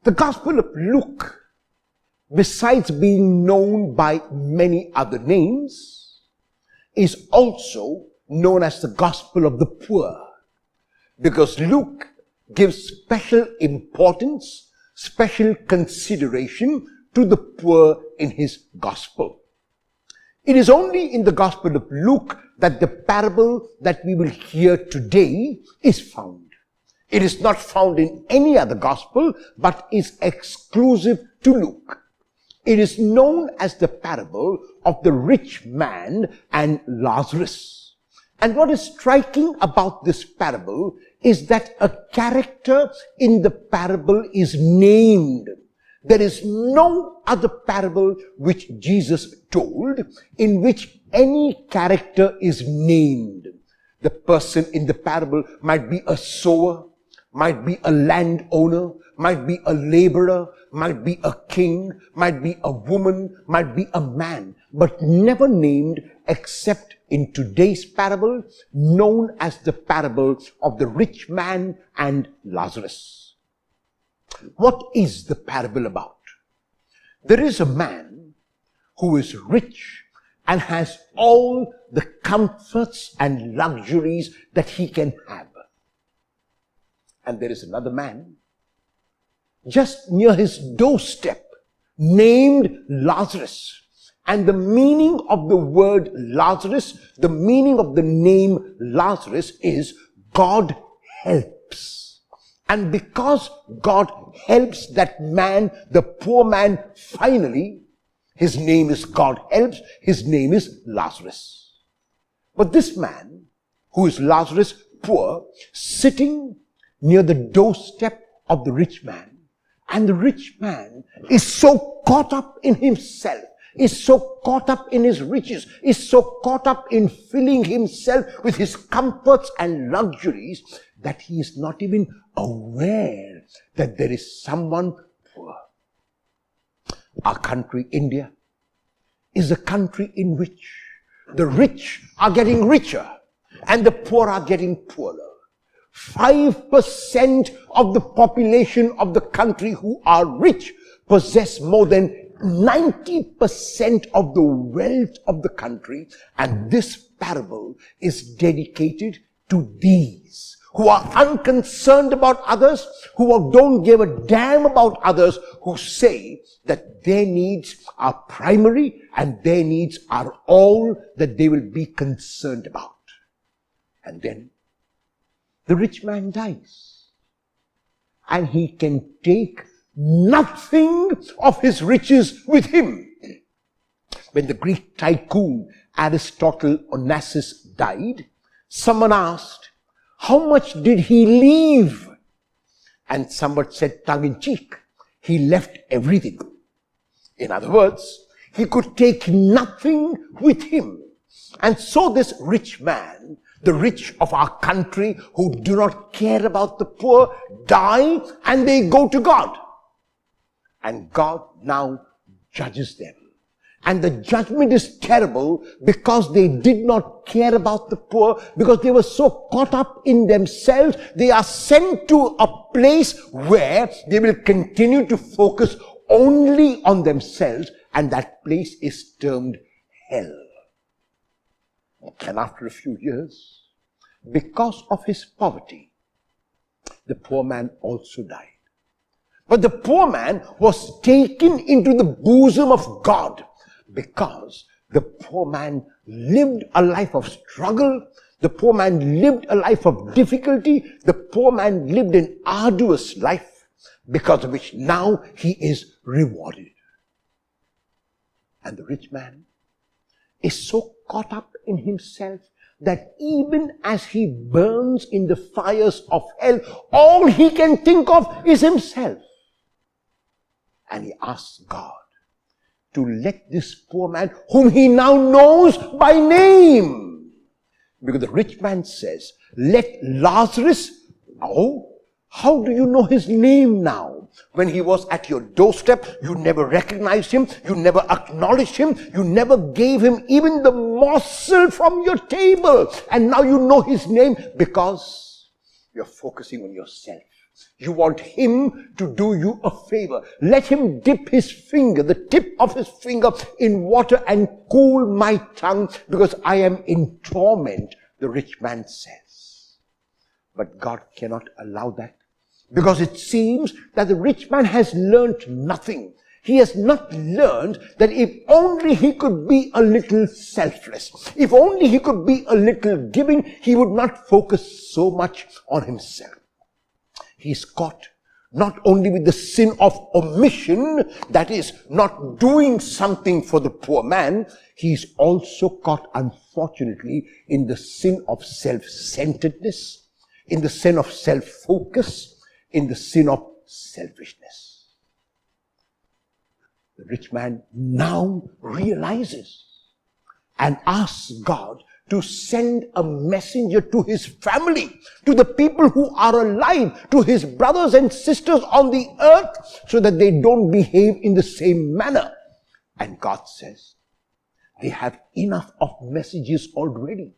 The Gospel of Luke, besides being known by many other names, is also known as the Gospel of the Poor, because Luke gives special importance, special consideration to the poor in his Gospel. It is only in the Gospel of Luke that the parable that we will hear today is found. It is not found in any other Gospel, but is exclusive to Luke. It is known as the parable of the rich man and Lazarus. And what is striking about this parable is that a character in the parable is named. There is no other parable which Jesus told in which any character is named. The person in the parable might be a sower, might be a landowner, might be a laborer, might be a king, might be a woman, might be a man, but never named except in today's parable, known as the parable of the rich man and Lazarus. What is the parable about? There is a man who is rich and has all the comforts and luxuries that he can have. And there is another man just near his doorstep named Lazarus. And the meaning of the word Lazarus, the meaning of the name Lazarus is God helps. And because God helps that man, the poor man, finally, his name is God helps, his name is Lazarus. But this man, who is Lazarus, poor, sitting near the doorstep of the rich man, and the rich man is so caught up in himself, is so caught up in his riches, is so caught up in filling himself with his comforts and luxuries that he is not even aware that there is someone poor. Our country, India, is a country in which the rich are getting richer and the poor are getting poorer. 5% of the population of the country who are rich possess more than 90% of the wealth of the country, and this parable is dedicated to these who are unconcerned about others, who don't give a damn about others, who say that their needs are primary and their needs are all that they will be concerned about. And then the rich man dies, and he can take nothing of his riches with him. When the Greek tycoon Aristotle Onassis died, someone asked, how much did he leave? And someone said tongue-in-cheek, he left everything. In other words, he could take nothing with him. And so this rich man, the rich of our country who do not care about the poor, die and they go to God. And God now judges them. And the judgment is terrible because they did not care about the poor, because they were so caught up in themselves. They are sent to a place where they will continue to focus only on themselves, and that place is termed hell. And after a few years, because of his poverty, the poor man also died. But the poor man was taken into the bosom of God, because the poor man lived a life of struggle, the poor man lived a life of difficulty, the poor man lived an arduous life, because of which now he is rewarded. And the rich man is so caught up in himself that even as he burns in the fires of hell, all he can think of is himself. And he asks God to let this poor man, whom he now knows by name, because the rich man says, let Lazarus, oh, how do you know his name now? When he was at your doorstep, you never recognized him, you never acknowledged him, you never gave him even the morsel from your table. And now you know his name because you're focusing on yourself. You want him to do you a favor. Let him dip his finger, the tip of his finger, in water and cool my tongue, because I am in torment, the rich man says. But God cannot allow that, because it seems that the rich man has learnt nothing. He has not learned that if only he could be a little selfless, if only he could be a little giving, he would not focus so much on himself. He's caught not only with the sin of omission, that is, not doing something for the poor man, he's also caught, unfortunately, in the sin of self-centeredness, in the sin of self-focus, in the sin of selfishness. The rich man now realizes and asks God to send a messenger to his family, to the people who are alive, to his brothers and sisters on the earth, so that they don't behave in the same manner. And God says, they have enough of messages already.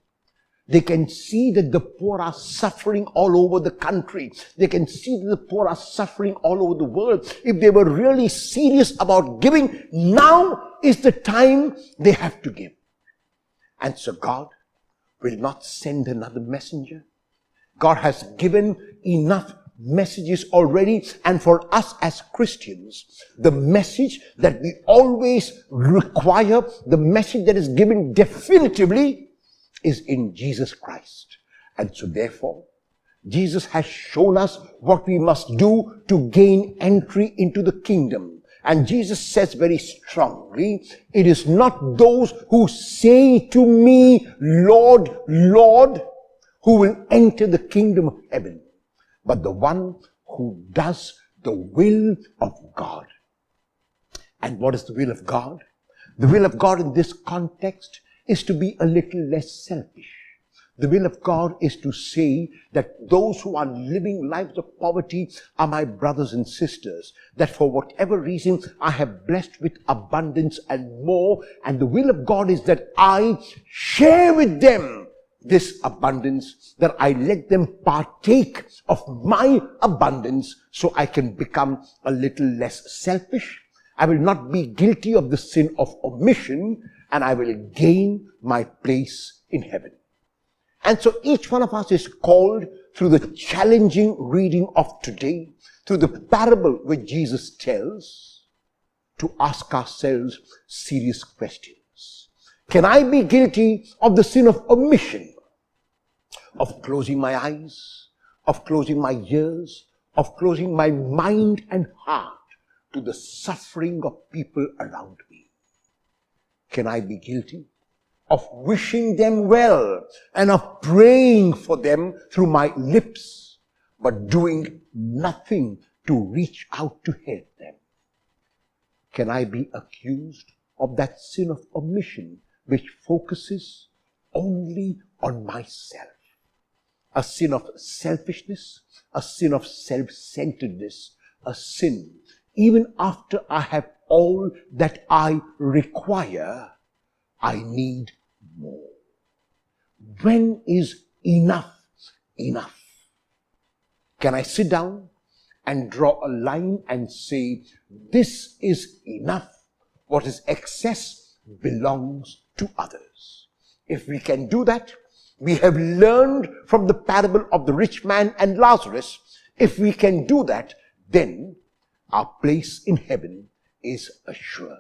They can see that the poor are suffering all over the country. They can see that the poor are suffering all over the world. If they were really serious about giving, now is the time they have to give. And so God will not send another messenger. God has given enough messages already, and for us as Christians, the message that we always require, the message that is given definitively, is in Jesus Christ. And so therefore, Jesus has shown us what we must do to gain entry into the kingdom. And Jesus says very strongly, it is not those who say to me, Lord, Lord, who will enter the kingdom of heaven, but the one who does the will of God. And what is the will of God? The will of God in this context is to be a little less selfish. The will of God is to say that those who are living lives of poverty are my brothers and sisters, that for whatever reason I have blessed with abundance and more, and the will of God is that I share with them this abundance, that I let them partake of my abundance so I can become a little less selfish. I will not be guilty of the sin of omission, and I will gain my place in heaven. And so each one of us is called through the challenging reading of today, through the parable which Jesus tells, to ask ourselves serious questions. Can I be guilty of the sin of omission, of closing my eyes, of closing my ears, of closing my mind and heart to the suffering of people around me? Can I be guilty of wishing them well and of praying for them through my lips, but doing nothing to reach out to help them? Can I be accused of that sin of omission which focuses only on myself? A sin of selfishness, a sin of self-centeredness, a sin even after I have all that I require, I need more. When is enough enough? Can I sit down and draw a line and say, this is enough? What is excess belongs to others. If we can do that, we have learned from the parable of the rich man and Lazarus. If we can do that, then our place in heaven is assured.